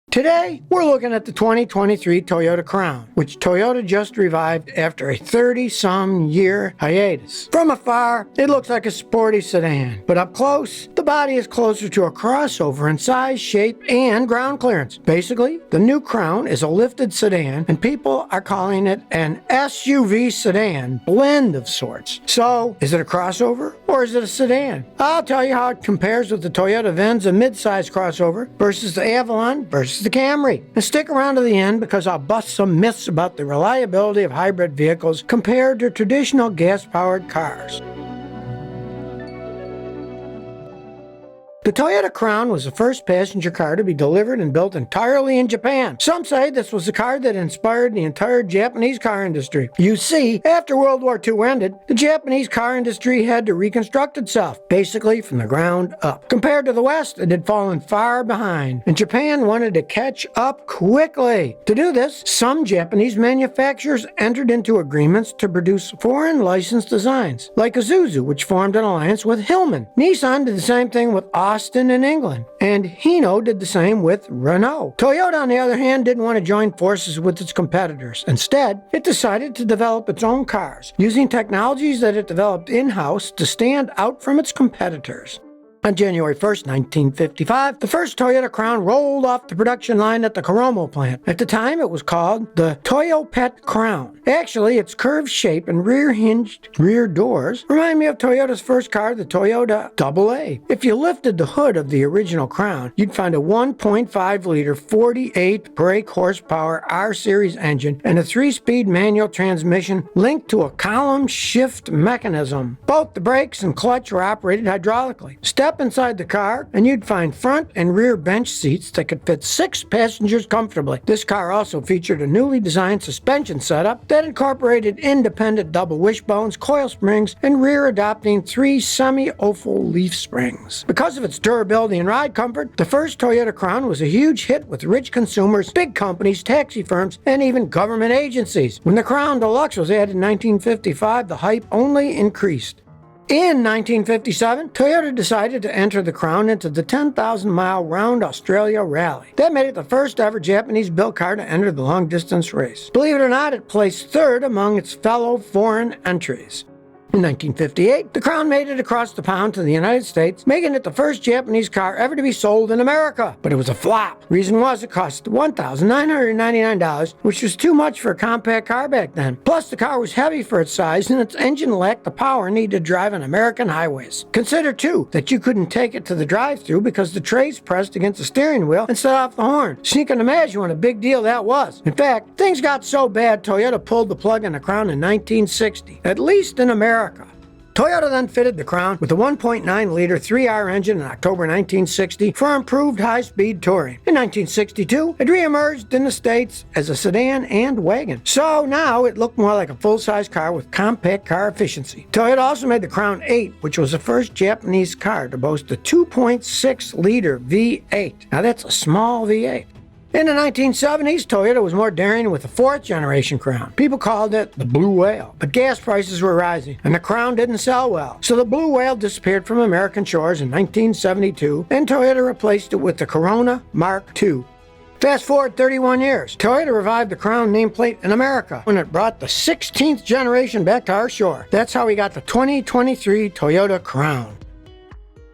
Today, we're looking at the 2023 Toyota Crown, which Toyota just revived after a 30-some year hiatus. From afar, it looks like a sporty sedan, but up close, the body is closer to a crossover in size, shape, and ground clearance. Basically, the new Crown is a lifted sedan, and people are calling it an SUV sedan blend of sorts. So, is it a crossover, or is it a sedan? I'll tell you how it compares with the Toyota Venza mid-size crossover versus the Avalon versus the Camry. And stick around to the end because I'll bust some myths about the reliability of hybrid vehicles compared to traditional gas-powered cars. The Toyota Crown was the first passenger car to be delivered and built entirely in Japan. Some say this was the car that inspired the entire Japanese car industry. You see, after World War II ended, the Japanese car industry had to reconstruct itself, basically from the ground up. Compared to the West, it had fallen far behind, and Japan wanted to catch up quickly. To do this, some Japanese manufacturers entered into agreements to produce foreign licensed designs, like Isuzu, which formed an alliance with Hillman. Nissan did the same thing with Austin in England, and Hino did the same with Renault. Toyota, on the other hand, didn't want to join forces with its competitors. Instead, it decided to develop its own cars, using technologies that it developed in-house to stand out from its competitors. On January 1st, 1955, the first Toyota Crown rolled off the production line at the Corolla plant. At the time, it was called the Toyopet Crown. Actually, its curved shape and rear-hinged rear doors remind me of Toyota's first car, the Toyota AA. If you lifted the hood of the original Crown, you'd find a 1.5-liter 48 brake horsepower R-Series engine and a 3-speed manual transmission linked to a column shift mechanism. Both the brakes and clutch were operated hydraulically. Step inside the car, and you'd find front and rear bench seats that could fit 6 passengers comfortably. This car also featured a newly designed suspension setup that incorporated independent double wishbones, coil springs, and rear-adopting 3 semi-oval leaf springs. Because of its durability and ride comfort, the first Toyota Crown was a huge hit with rich consumers, big companies, taxi firms, and even government agencies. When the Crown Deluxe was added in 1955, the hype only increased. In 1957, Toyota decided to enter the Crown into the 10,000-mile Round Australia Rally. That made it the first ever Japanese-built car to enter the long-distance race. Believe it or not, it placed third among its fellow foreign entries. In 1958, the Crown made it across the pond to the United States, making it the first Japanese car ever to be sold in America. But it was a flop. Reason was it cost $1,999, which was too much for a compact car back then. Plus, the car was heavy for its size, and its engine lacked the power needed to drive on American highways. Consider, too, that you couldn't take it to the drive-thru because the trays pressed against the steering wheel and set off the horn. So you can imagine what a big deal that was. In fact, things got so bad, Toyota pulled the plug on the Crown in 1960, at least in America. Toyota then fitted the Crown with a 1.9-liter 3R engine in October 1960 for improved high-speed touring. In 1962, it re-emerged in the States as a sedan and wagon. So now it looked more like a full-size car with compact car efficiency. Toyota also made the Crown 8, which was the first Japanese car to boast a 2.6-liter V8. Now that's a small V8. In the 1970s, Toyota was more daring with the 4th-generation Crown. People called it the Blue Whale, but gas prices were rising, and the Crown didn't sell well. So the Blue Whale disappeared from American shores in 1972, and Toyota replaced it with the Corona Mark II. Fast forward 31 years, Toyota revived the Crown nameplate in America when it brought the 16th generation back to our shore. That's how we got the 2023 Toyota Crown.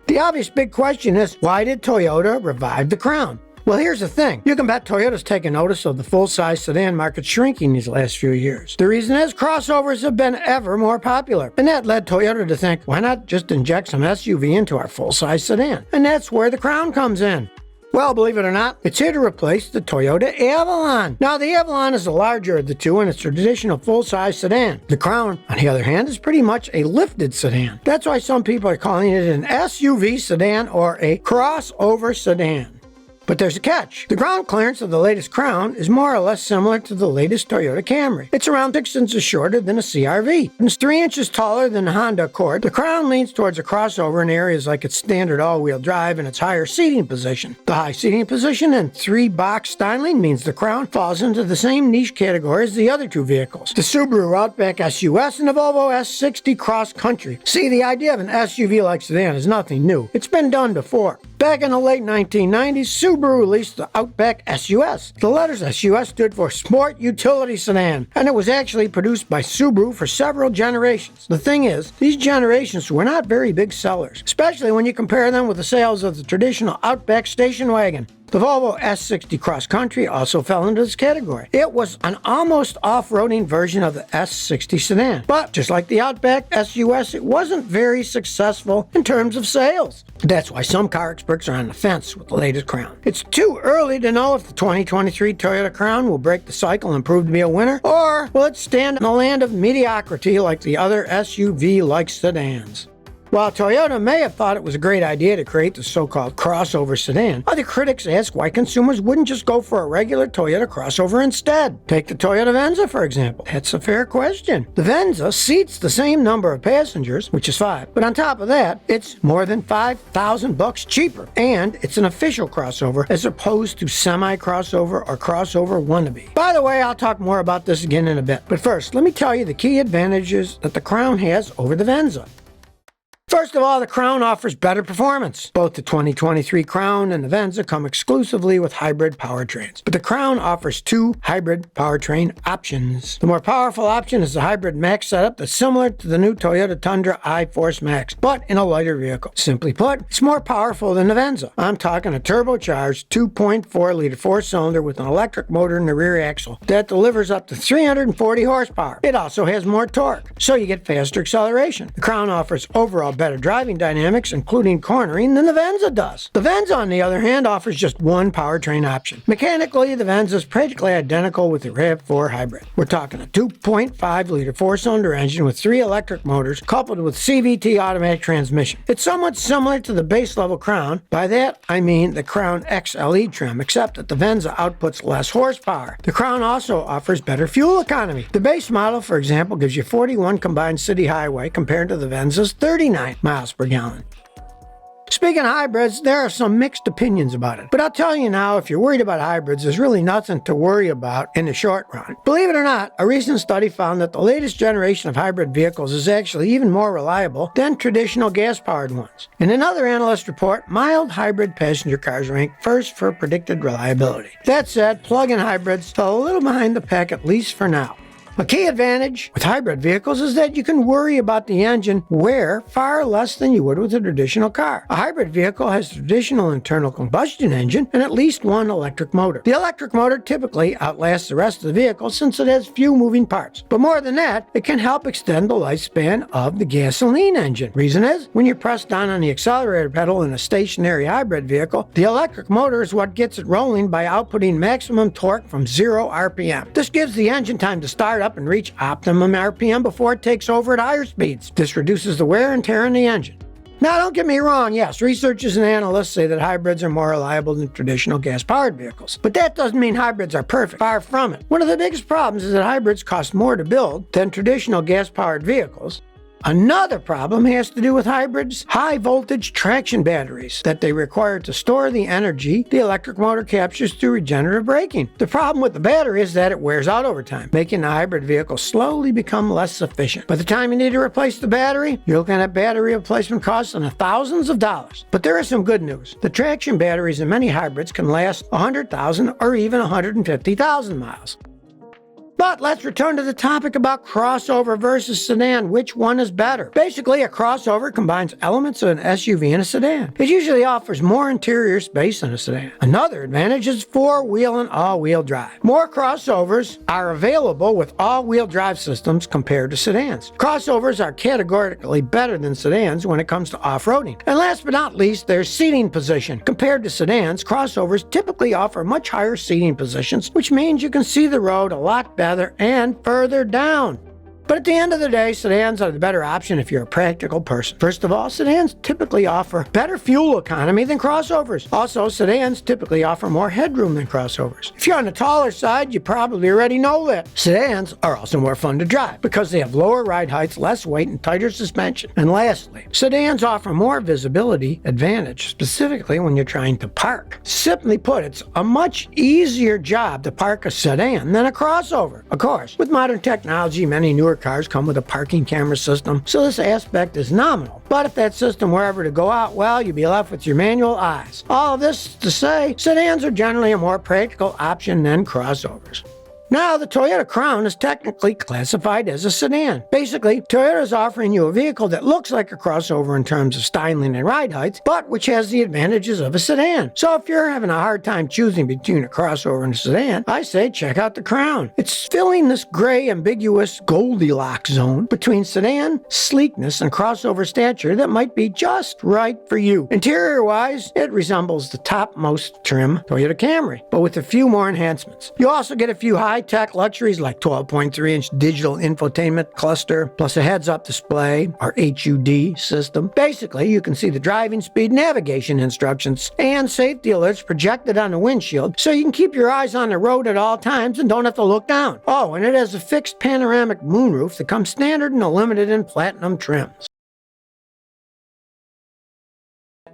The obvious big question is, why did Toyota revive the Crown? Well, here's the thing. You can bet Toyota's taken notice of the full-size sedan market shrinking these last few years. The reason is crossovers have been ever more popular, and that led Toyota to think, why not just inject some SUV into our full-size sedan? And that's where the Crown comes in. Well, believe it or not, it's here to replace the Toyota Avalon. Now, the Avalon is the larger of the two and it's a traditional full-size sedan. The Crown, on the other hand, is pretty much a lifted sedan. That's why some people are calling it an SUV sedan or a crossover sedan. But there's a catch. The ground clearance of the latest Crown is more or less similar to the latest Toyota Camry. It's around 6 inches shorter than a CR-V. And it's 3 inches taller than the Honda Accord. The Crown leans towards a crossover in areas like its standard all-wheel drive and its higher seating position. The high seating position and 3-box styling means the Crown falls into the same niche category as the other two vehicles, the Subaru Outback SUS and the Volvo S60 Cross Country. See, the idea of an SUV-like sedan is nothing new. It's been done before. Back in the late 1990s, Subaru released the Outback SUS. The letters SUS stood for Sport Utility Sedan, and it was actually produced by Subaru for several generations. The thing is, these generations were not very big sellers, especially when you compare them with the sales of the traditional Outback station wagon. The Volvo S60 Cross Country also fell into this category. It was an almost off-roading version of the S60 sedan, but just like the Outback SUS, it wasn't very successful in terms of sales. That's why some car experts are on the fence with the latest Crown. It's too early to know if the 2023 Toyota Crown will break the cycle and prove to be a winner, or will it stand in the land of mediocrity like the other SUV-like sedans. While Toyota may have thought it was a great idea to create the so-called crossover sedan, other critics ask why consumers wouldn't just go for a regular Toyota crossover instead. Take the Toyota Venza, for example. That's a fair question. The Venza seats the same number of passengers, which is 5, but on top of that, it's more than $5,000 cheaper, and it's an official crossover as opposed to semi-crossover or crossover wannabe. By the way, I'll talk more about this again in a bit, but first, let me tell you the key advantages that the Crown has over the Venza. First of all, the Crown offers better performance. Both the 2023 Crown and the Venza come exclusively with hybrid powertrains, but the Crown offers 2 hybrid powertrain options. The more powerful option is the Hybrid Max setup that's similar to the new Toyota Tundra iForce Max, but in a lighter vehicle. Simply put, it's more powerful than the Venza. I'm talking a turbocharged 2.4-liter 4-cylinder with an electric motor in the rear axle that delivers up to 340 horsepower. It also has more torque, so you get faster acceleration. The Crown offers overall better driving dynamics, including cornering, than the Venza does. The Venza, on the other hand, offers just one powertrain option. Mechanically, the Venza is practically identical with the RAV4 hybrid. We're talking a 2.5-liter 4-cylinder engine with 3 electric motors coupled with CVT automatic transmission. It's somewhat similar to the base-level Crown. By that, I mean the Crown XLE trim, except that the Venza outputs less horsepower. The Crown also offers better fuel economy. The base model, for example, gives you 41 combined city highway compared to the Venza's 39 miles per gallon. Speaking of hybrids, there are some mixed opinions about it. But I'll tell you now, if you're worried about hybrids, there's really nothing to worry about in the short run. Believe it or not, a recent study found that the latest generation of hybrid vehicles is actually even more reliable than traditional gas-powered ones. In another analyst report, mild hybrid passenger cars rank first for predicted reliability. That said, plug-in hybrids fell a little behind the pack, at least for now. A key advantage with hybrid vehicles is that you can worry about the engine wear far less than you would with a traditional car. A hybrid vehicle has a traditional internal combustion engine and at least one electric motor. The electric motor typically outlasts the rest of the vehicle since it has few moving parts. But more than that, it can help extend the lifespan of the gasoline engine. Reason is, when you press down on the accelerator pedal in a stationary hybrid vehicle, the electric motor is what gets it rolling by outputting maximum torque from 0 RPM. This gives the engine time to start up and reach optimum RPM before it takes over at higher speeds. This reduces the wear and tear in the engine. Now, don't get me wrong, yes, researchers and analysts say that hybrids are more reliable than traditional gas-powered vehicles. But that doesn't mean hybrids are perfect. Far from it. One of the biggest problems is that hybrids cost more to build than traditional gas-powered vehicles. Another problem has to do with hybrids' high-voltage traction batteries that they require to store the energy the electric motor captures through regenerative braking. The problem with the battery is that it wears out over time, making the hybrid vehicle slowly become less efficient. By the time you need to replace the battery, you're looking at battery replacement costs in the thousands of dollars. But there is some good news. The traction batteries in many hybrids can last 100,000 or even 150,000 miles. But let's return to the topic about crossover versus sedan. Which one is better? Basically, a crossover combines elements of an SUV and a sedan. It usually offers more interior space than a sedan. Another advantage is 4-wheel and all-wheel drive. More crossovers are available with all-wheel drive systems compared to sedans. Crossovers are categorically better than sedans when it comes to off-roading. And last but not least, their seating position. Compared to sedans, crossovers typically offer much higher seating positions, which means you can see the road a lot better and further down. But at the end of the day, sedans are the better option if you're a practical person. First of all, sedans typically offer better fuel economy than crossovers. Also, sedans typically offer more headroom than crossovers. If you're on the taller side, you probably already know that. Sedans are also more fun to drive because they have lower ride heights, less weight, and tighter suspension. And lastly, sedans offer more visibility advantage, specifically when you're trying to park. Simply put, it's a much easier job to park a sedan than a crossover. Of course, with modern technology, many newer newer cars come with a parking camera system, so this aspect is nominal. But if that system were ever to go out, well, you'd be left with your manual eyes. All of this is to say, sedans are generally a more practical option than crossovers. Now, the Toyota Crown is technically classified as a sedan. Basically, Toyota is offering you a vehicle that looks like a crossover in terms of styling and ride height, but which has the advantages of a sedan. So if you're having a hard time choosing between a crossover and a sedan, I say check out the Crown. It's filling this gray, ambiguous Goldilocks zone between sedan, sleekness, and crossover stature that might be just right for you. Interior-wise, it resembles the topmost trim Toyota Camry, but with a few more enhancements. You also get a few high-tech luxuries like 12.3-inch digital infotainment cluster, plus a heads-up display, or HUD system. Basically, you can see the driving speed, navigation instructions, and safety alerts projected on the windshield, so you can keep your eyes on the road at all times and don't have to look down. Oh, and it has a fixed panoramic moonroof that comes standard in the limited and platinum trims.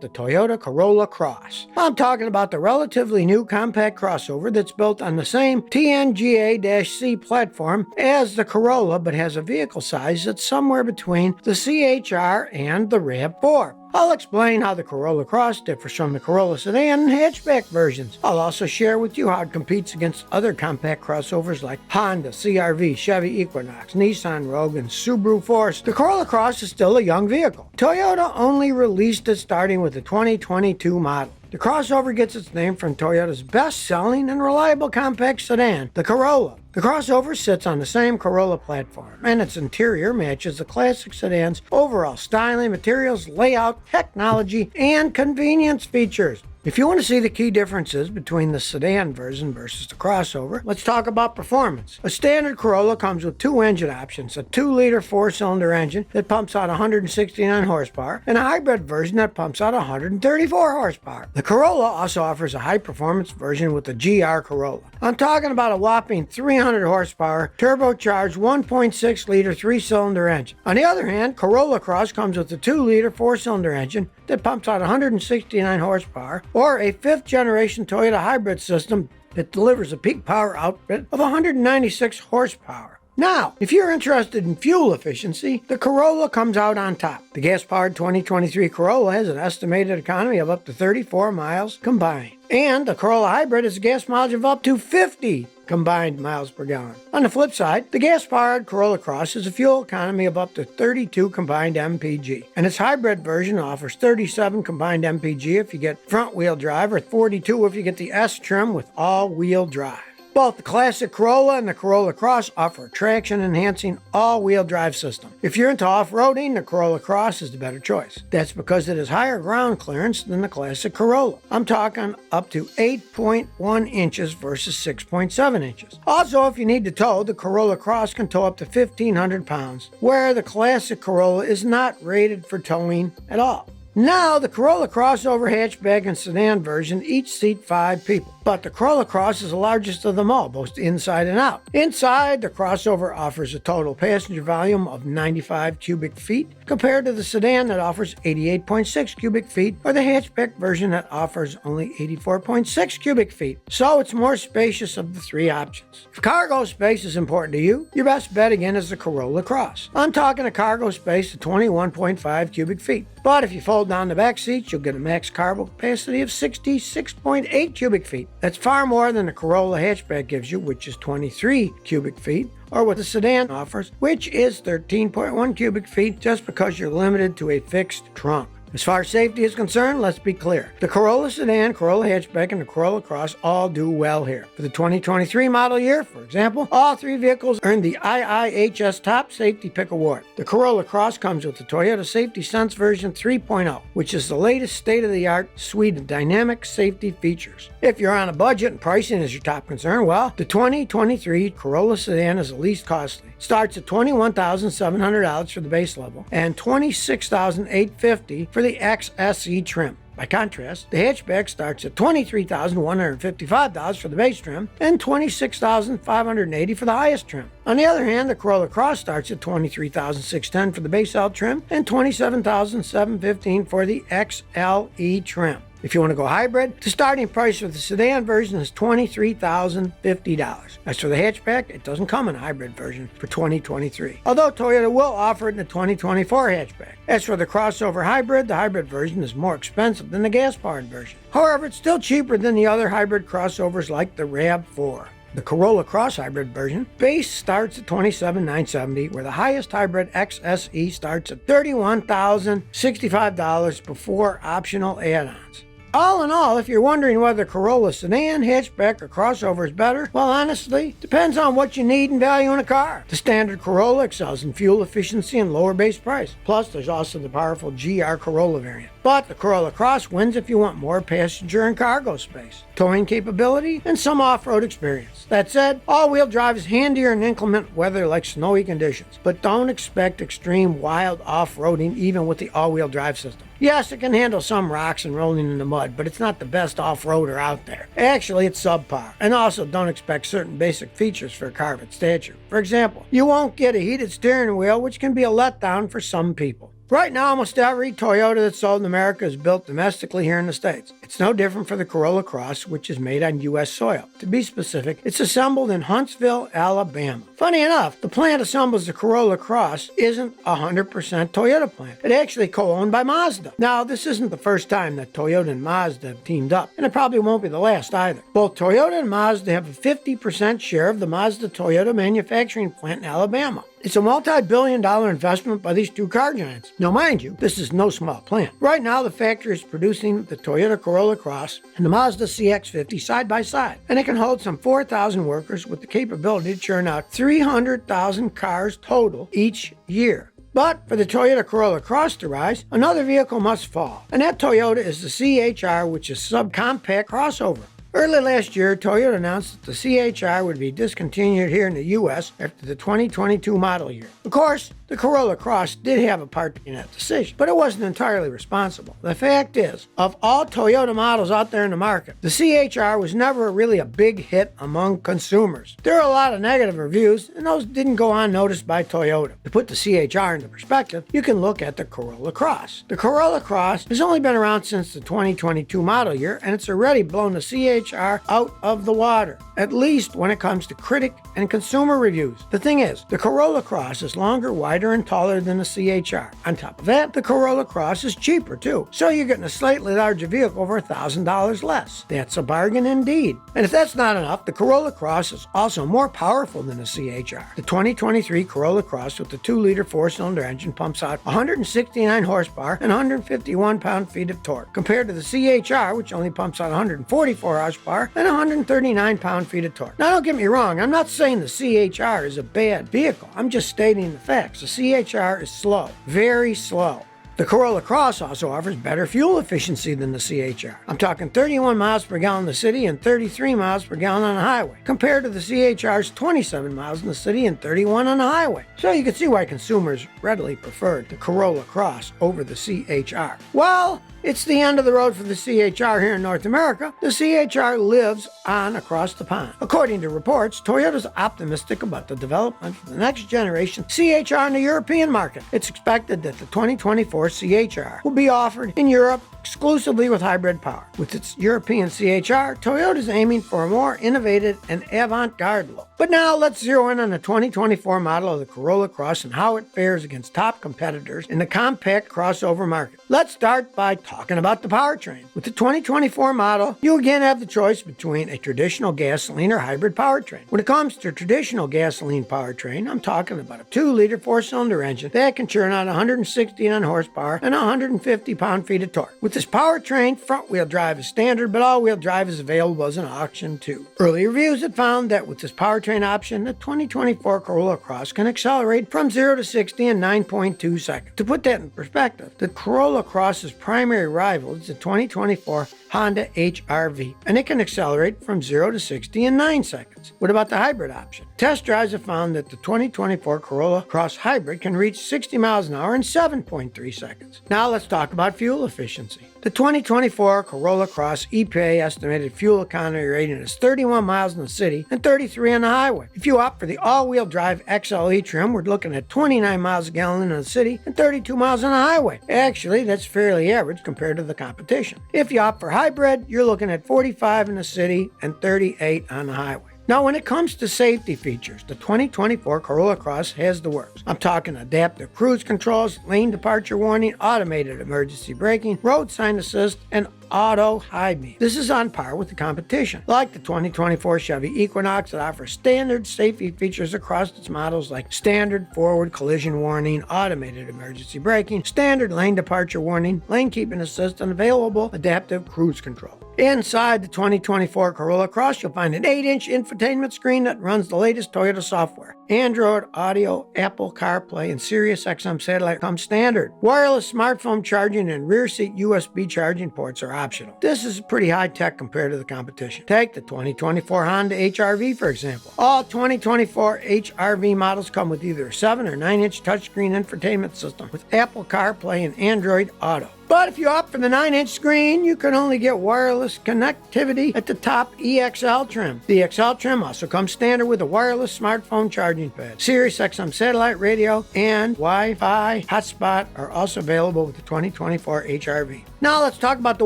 The Toyota Corolla Cross. I'm talking about the relatively new compact crossover that's built on the same TNGA-C platform as the Corolla, but has a vehicle size that's somewhere between the CHR and the RAV4. I'll explain how the Corolla Cross differs from the Corolla sedan and hatchback versions. I'll also share with you how it competes against other compact crossovers like Honda, CR-V, Chevy Equinox, Nissan Rogue, and Subaru Forester. The Corolla Cross is still a young vehicle. Toyota only released it starting with the 2022 model. The crossover gets its name from Toyota's best-selling and reliable compact sedan, the Corolla. The crossover sits on the same Corolla platform, and its interior matches the classic sedan's overall styling, materials, layout, technology, and convenience features. If you want to see the key differences between the sedan version versus the crossover, let's talk about performance. A standard Corolla comes with two engine options, a 2-liter 4-cylinder engine that pumps out 169 horsepower, and a hybrid version that pumps out 134 horsepower. The Corolla also offers a high-performance version with the GR Corolla. I'm talking about a whopping 300 horsepower, turbocharged 1.6-liter 3-cylinder engine. On the other hand, Corolla Cross comes with a 2-liter 4-cylinder engine that pumps out 169 horsepower, or a 5th-generation Toyota hybrid system that delivers a peak power output of 196 horsepower. Now, if you're interested in fuel efficiency, the Corolla comes out on top. The gas-powered 2023 Corolla has an estimated economy of up to 34 miles combined. And the Corolla Hybrid has a gas mileage of up to 50 combined miles per gallon. On the flip side, the gas-powered Corolla Cross has a fuel economy of up to 32 combined mpg, and its hybrid version offers 37 combined mpg if you get front-wheel drive, or 42 if you get the S trim with all-wheel drive. Both the classic Corolla and the Corolla Cross offer a traction-enhancing all-wheel drive system. If you're into off-roading, the Corolla Cross is the better choice. That's because it has higher ground clearance than the classic Corolla. I'm talking up to 8.1 inches versus 6.7 inches. Also, if you need to tow, the Corolla Cross can tow up to 1,500 pounds, where the classic Corolla is not rated for towing at all. Now, the Corolla crossover, hatchback, and sedan version each seat 5 people, but the Corolla Cross is the largest of them all, both inside and out. Inside, the crossover offers a total passenger volume of 95 cubic feet, compared to the sedan that offers 88.6 cubic feet, or the hatchback version that offers only 84.6 cubic feet. So it's more spacious of the 3 options. If cargo space is important to you, your best bet again is the Corolla Cross. I'm talking a cargo space of 21.5 cubic feet. But if you fold down the back seats, you'll get a max cargo capacity of 66.8 cubic feet. That's far more than the Corolla hatchback gives you, which is 23 cubic feet, or what the sedan offers, which is 13.1 cubic feet, just because you're limited to a fixed trunk. As far as safety is concerned, let's be clear. The Corolla sedan, Corolla hatchback, and the Corolla Cross all do well here. For the 2023 model year, for example, all 3 vehicles earned the IIHS Top Safety Pick Award. The Corolla Cross comes with the Toyota Safety Sense version 3.0, which is the latest state-of-the-art suite of dynamic safety features. If you're on a budget and pricing is your top concern, well, the 2023 Corolla sedan is the least costly. It starts at $21,700 for the base level and $26,850 for the XSE trim. By contrast, the hatchback starts at $23,155 for the base trim and $26,580 for the highest trim. On the other hand, the Corolla Cross starts at $23,610 for the base L trim and $27,715 for the XLE trim. If you want to go hybrid, the starting price for the sedan version is $23,050. As for the hatchback, it doesn't come in a hybrid version for 2023, although Toyota will offer it in the 2024 hatchback. As for the crossover hybrid, the hybrid version is more expensive than the gas-powered version. However, it's still cheaper than the other hybrid crossovers like the RAV4. The Corolla Cross hybrid version base starts at $27,970, where the highest hybrid XSE starts at $31,065 before optional add-ons. All in all, if you're wondering whether Corolla sedan, hatchback, or crossover is better, well, honestly, depends on what you need and value in a car. The standard Corolla excels in fuel efficiency and lower base price. Plus, there's also the powerful GR Corolla variant. But the Corolla Cross wins if you want more passenger and cargo space, towing capability, and some off-road experience. That said, all-wheel drive is handier in inclement weather like snowy conditions, but don't expect extreme wild off-roading even with the all-wheel drive system. Yes, it can handle some rocks and rolling in the mud, but it's not the best off-roader out there. Actually, it's subpar. And also, don't expect certain basic features for a car of its stature. For example, you won't get a heated steering wheel, which can be a letdown for some people. Right now, almost every Toyota that's sold in America is built domestically here in the States. It's no different for the Corolla Cross, which is made on U.S. soil. To be specific, it's assembled in Huntsville, Alabama. Funny enough, the plant assembles the Corolla Cross isn't a 100% Toyota plant. It's actually co-owned by Mazda. Now, this isn't the first time that Toyota and Mazda have teamed up, and it probably won't be the last either. Both Toyota and Mazda have a 50% share of the Mazda-Toyota manufacturing plant in Alabama. It's a multi-billion-dollar investment by these two car giants. Now, mind you, this is no small plant. Right now, the factory is producing the Toyota Corolla Cross and the Mazda CX-50 side by side, and it can hold some 4,000 workers with the capability to churn out 300,000 cars total each year. But for the Toyota Corolla Cross to rise, another vehicle must fall, and that Toyota is the CHR, which is subcompact crossover. Early last year, Toyota announced that the CHR would be discontinued here in the U.S. after the 2022 model year. Of course, the Corolla Cross did have a part in that decision, but it wasn't entirely responsible. The fact is, of all Toyota models out there in the market, the CHR was never really a big hit among consumers. There are a lot of negative reviews, and those didn't go unnoticed by Toyota. To put the CHR into perspective, you can look at the Corolla Cross. The Corolla Cross has only been around since the 2022 model year, and it's already blown the CHR out of the water, at least when it comes to critic and consumer reviews. The thing is, the Corolla Cross is longer, wider, and taller than the CHR. On top of that, the Corolla Cross is cheaper too, so you're getting a slightly larger vehicle for $1,000 less. That's a bargain indeed. And if that's not enough, the Corolla Cross is also more powerful than the CHR. The 2023 Corolla Cross with the 2-liter 4-cylinder engine pumps out 169 horsepower and 151 pound-feet of torque, compared to the CHR, which only pumps out 144 horsepower and 139 pound-feet of torque. Now, don't get me wrong, I'm not saying the CHR is a bad vehicle. I'm just stating the facts. The CHR is slow, very slow. The Corolla Cross also offers better fuel efficiency than the CHR. I'm talking 31 miles per gallon in the city and 33 miles per gallon on the highway, compared to the CHR's 27 miles in the city and 31 on the highway. So you can see why consumers readily preferred the Corolla Cross over the CHR. Well, it's the end of the road for the CHR here in North America. The CHR lives on across the pond. According to reports, Toyota's optimistic about the development of the next generation CHR in the European market. It's expected that the 2024 CHR will be offered in Europe exclusively with hybrid power. With its European CHR, Toyota is aiming for a more innovative and avant-garde look. But now let's zero in on the 2024 model of the Corolla Cross and how it fares against top competitors in the compact crossover market. Let's start by talking about the powertrain. With the 2024 model, you again have the choice between a traditional gasoline or hybrid powertrain. When it comes to traditional gasoline powertrain, I'm talking about a 2-liter 4-cylinder engine that can churn out 169 horsepower and 150 pound-feet of torque. With this powertrain, front-wheel drive is standard, but all-wheel drive is available as an option too. Early reviews have found that with this powertrain option, the 2024 Corolla Cross can accelerate from 0 to 60 in 9.2 seconds. To put that in perspective, the Corolla Cross's primary rival is the 2024 Honda HR-V, and it can accelerate from 0 to 60 in 9 seconds. What about the hybrid option? Test drives have found that the 2024 Corolla Cross Hybrid can reach 60 miles an hour in 7.3 seconds. seconds. Now let's talk about fuel efficiency. The 2024 Corolla Cross EPA estimated fuel economy rating is 31 miles in the city and 33 on the highway. If you opt for the all-wheel drive XLE trim, we're looking at 29 miles a gallon in the city and 32 miles on the highway. Actually, that's fairly average compared to the competition. If you opt for hybrid, you're looking at 45 in the city and 38 on the highway. Now, when it comes to safety features, the 2024 Corolla Cross has the works. I'm talking adaptive cruise controls, lane departure warning, automated emergency braking, road sign assist, and auto high beam. This is on par with the competition. Like the 2024 Chevy Equinox, that offers standard safety features across its models like standard forward collision warning, automated emergency braking, standard lane departure warning, lane keeping assist, and available adaptive cruise control. Inside the 2024 Corolla Cross, you'll find an 8-inch infotainment screen that runs the latest Toyota software. Android Audio, Apple CarPlay, and Sirius XM satellite come standard. Wireless smartphone charging and rear seat USB charging ports are optional. This is pretty high tech compared to the competition. Take the 2024 Honda HR-V, for example. All 2024 HR-V models come with either a 7 or 9-inch touchscreen infotainment system with Apple CarPlay and Android Auto. But if you opt for the 9-inch screen, you can only get wireless connectivity at the top EXL trim. The XL trim also comes standard with a wireless smartphone charging pad. Sirius XM satellite radio and Wi-Fi hotspot are also available with the 2024 HR-V. Now let's talk about the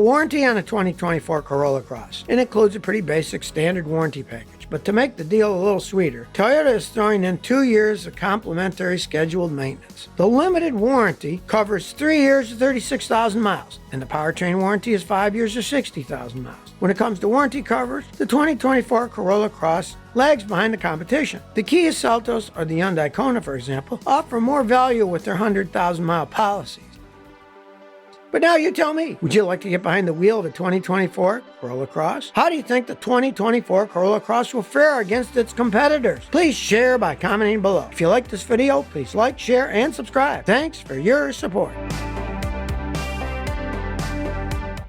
warranty on the 2024 Corolla Cross. It includes a pretty basic standard warranty package. But to make the deal a little sweeter, Toyota is throwing in 2 years of complimentary scheduled maintenance. The limited warranty covers 3 years or 36,000 miles, and the powertrain warranty is 5 years or 60,000 miles. When it comes to warranty coverage, the 2024 Corolla Cross lags behind the competition. The Kia Seltos or the Hyundai Kona, for example, offer more value with their 100,000-mile policies. But now you tell me, would you like to get behind the wheel of a 2024 Corolla Cross? How do you think the 2024 Corolla Cross will fare against its competitors? Please share by commenting below. If you like this video, please like, share, and subscribe. Thanks for your support.